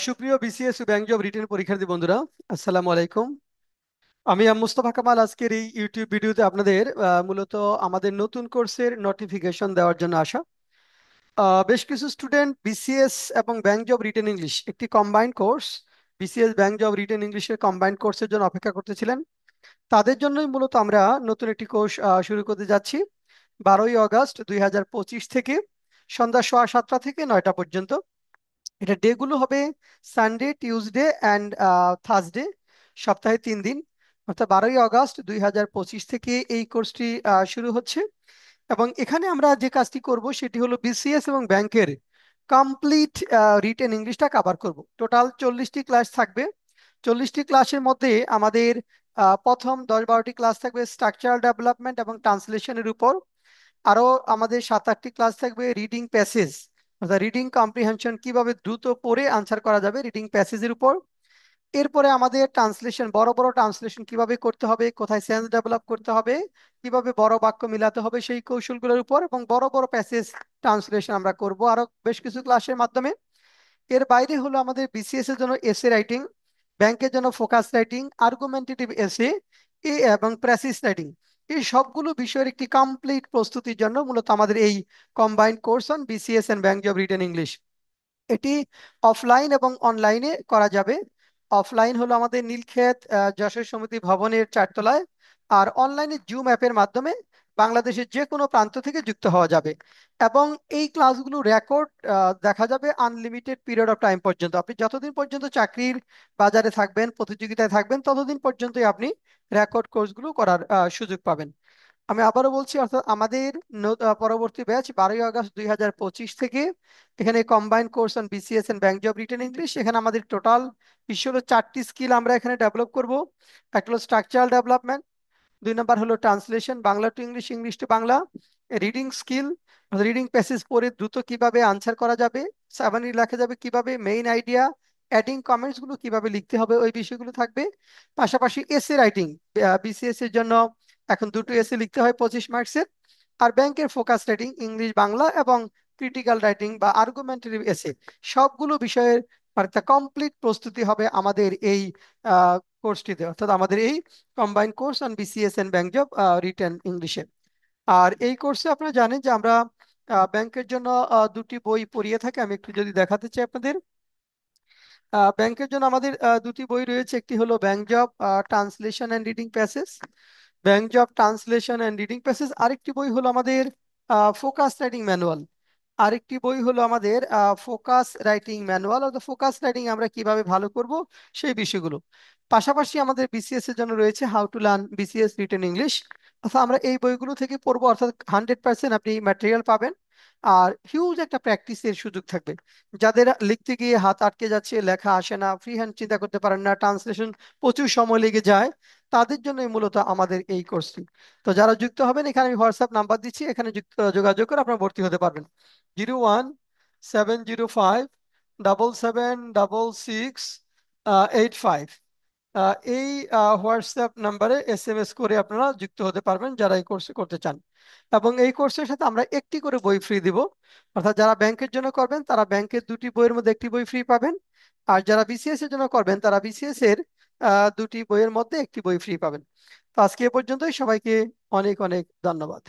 সুপ্রিয় বিসিএস ও bank job written পরীক্ষার্থী বন্ধুরা, আসসালামু আলাইকুম। আমি মুস্তফা কামাল। আজকের এই ইউটিউব ভিডিওতে আপনাদের মূলত আমাদের নতুন কোর্সের নোটিফিকেশন দেওয়ার জন্য আসা। বেশ কিছু স্টুডেন্ট বিসিএস এবং ব্যাংক জব রিটেন ইংলিশ একটি combined course, BCS bank job written ইংলিশের কম্বাইন্ড কোর্সের জন্য অপেক্ষা করতেছিলেন। তাদের জন্যই মূলত আমরা নতুন একটি কোর্স শুরু করতে যাচ্ছি। 12ই আগস্ট 2025 থেকে সন্ধ্যা 7:15 থেকে 9টা পর্যন্ত। এটা ডে গুলো হবে সানডে, টিউসডে অ্যান্ড থার্সডে, সপ্তাহে 3 দিন। অর্থাৎ 12ই আগস্ট 2025 থেকে এই কোর্সটি শুরু হচ্ছে। এবং এখানে আমরা যে কাজটি করব সেটি হলো বিসিএস এবং ব্যাংকের কমপ্লিট রিটেন ইংলিশটা কভার করব। টোটাল 40টি ক্লাস থাকবে। 40টি ক্লাসের মধ্যে আমাদের প্রথম 10-12টি ক্লাস থাকবে স্ট্রাকচারাল ডেভেলপমেন্ট এবং ট্রান্সলেশনের উপর। আরো আমাদের 7-8টি ক্লাস থাকবে রিডিং প্যাসেজ, অর্থাৎ রিডিং কম্প্রিহেনশন, কিভাবে দ্রুত পড়ে আনসার করা যাবে রিডিং প্যাসেজের উপর। এরপরে আমাদের ট্রান্সলেশন, বড় বড় ট্রান্সলেশন কিভাবে করতে হবে, কোথায় সেন্স ডেভেলপ করতে হবে, কিভাবে বড় বাক্য মিলাতে হবে সেই কৌশলগুলোর উপর, এবং বড় বড় প্যাসেজ ট্রান্সলেশন আমরা করব আরো বেশ কিছু ক্লাসের মাধ্যমে। এর বাইরে হলো আমাদের বিসিএস এর জন্য এসে রাইটিং, ব্যাংকের জন্য ফোকাস রাইটিং, আর্গুমেন্টেটিভ এসে এবং প্রেসিস রাইটিং। এই সবগুলো বিষয়ের একটি কমপ্লিট প্রস্তুতির জন্য মূলত আমাদের এই combined course on BCS and bank job written English. এটি অফলাইন এবং অনলাইনে করা যাবে। অফলাইন হলো আমাদের নীলক্ষেত যশোর সমিতি ভবনের 4 তলায়, আর অনলাইনে জুম অ্যাপের মাধ্যমে বাংলাদেশের যে কোনো প্রান্ত থেকে যুক্ত হওয়া যাবে। এবং এই ক্লাসগুলো রেকর্ড দেখা যাবে আনলিমিটেড পিরিয়ড অফ টাইম পর্যন্ত। আপনি যতদিন পর্যন্ত চাকরির বাজারে থাকবেন, প্রতিযোগিতায় থাকবেন, ততদিন পর্যন্তই আপনি রেকর্ড কোর্সগুলো করার সুযোগ পাবেন। আমি আবারও বলছি, অর্থাৎ আমাদের পরবর্তী ব্যাচ 12ই আগস্ট 2025 থেকে এখানে combined course on BCS and bank job written English. এখানে আমাদের টোটাল বিষয় হলো 4টি স্কিল আমরা এখানে ডেভেলপ করব। একটা হলো স্ট্রাকচারাল ডেভেলপমেন্ট, 2 নম্বর হলো translation Bangla to English, English to Bangla, reading skill, reading passage পড়ে দ্রুত কিভাবে আনসার করা যাবে, সাবানি লেখা যাবে কিভাবে, মেইন আইডিয়া, অ্যাডিং কমেন্টস গুলো কিভাবে লিখতে হবে, ওই বিষয়গুলো থাকবে। পাশাপাশি এসে রাইটিং, বিসিএস এর জন্য এখন 2টো এসে লিখতে হয় 25 মার্কসের। আর ব্যাংকের ফোকাস রাইটিং ইংলিশ বাংলা এবং ক্রিটিক্যাল রাইটিং বা আর্গুমেন্টারি এসে, সবগুলো বিষয়ের একটা কমপ্লিট প্রস্তুতি হবে আমাদের এই কোর্সটিতে, অর্থাৎ আমাদের এই combined course on BCS and bank job written ইংলিশে। আর এই কোর্সে আপনারা জানেন যে আমরা ব্যাংকের জন্য 2টি বই পড়িয়ে থাকি। আমি একটু যদি দেখাতে চাই আপনাদের, ব্যাংকের জন্য আমাদের 2টি বই রয়েছে। একটি হলো bank job translation and reading passage, bank job translation and reading passage. আরেকটি বই হলো আমাদের ফোকাস রাইটিং ম্যানুয়াল। আরেকটি বই হলো আমাদের ফোকাস রাইটিং ম্যানুয়াল, অর্থাৎ ফোকাস রাইটিং আমরা কিভাবে ভালো করব সেই বিষয়গুলো। পাশাপাশি আমাদের বিসিএস এর জন্য রয়েছে how to learn BCS written English. অর্থাৎ আমরা এই বইগুলো থেকে পড়বো, অর্থাৎ 100% আপনি ম্যাটেরিয়াল পাবেন। আর হিউজ একটা প্র্যাকটিসের সুযোগ থাকবে। যাদের লিখতে গিয়ে হাত আটকে যাচ্ছে, লেখা আসে না, ফ্রি হ্যান্ড চিন্তা করতে পারেন না, ট্রান্সলেশন প্রচুর সময় লেগে যায়, তাদের জন্যই মূলত আমাদের এই কোর্সটি। তো যারা যুক্ত হবেন, এখানে আমি হোয়াটসঅ্যাপ নাম্বার দিচ্ছি, এখানে যোগাযোগ করে আপনারা ভর্তি হতে পারবেন। 01-705-7766-85। এই হোয়াটসঅ্যাপ নাম্বারে এসএমএস করে আপনারা যুক্ত হতে পারবেন যারা এই কোর্সে করতে চান। এবং এই কোর্সের সাথে আমরা একটি করে বই ফ্রি দিব। অর্থাৎ যারা ব্যাংকের জন্য করবেন তারা ব্যাংকের 2টি বইয়ের মধ্যে একটি বই ফ্রি পাবেন। আর যারা বিসিএস এর জন্য করবেন তারা বিসিএস এর 2টি বইয়ের মধ্যে একটি বই ফ্রি পাবেন। তো আজকে এ পর্যন্তই। সবাইকে অনেক অনেক ধন্যবাদ।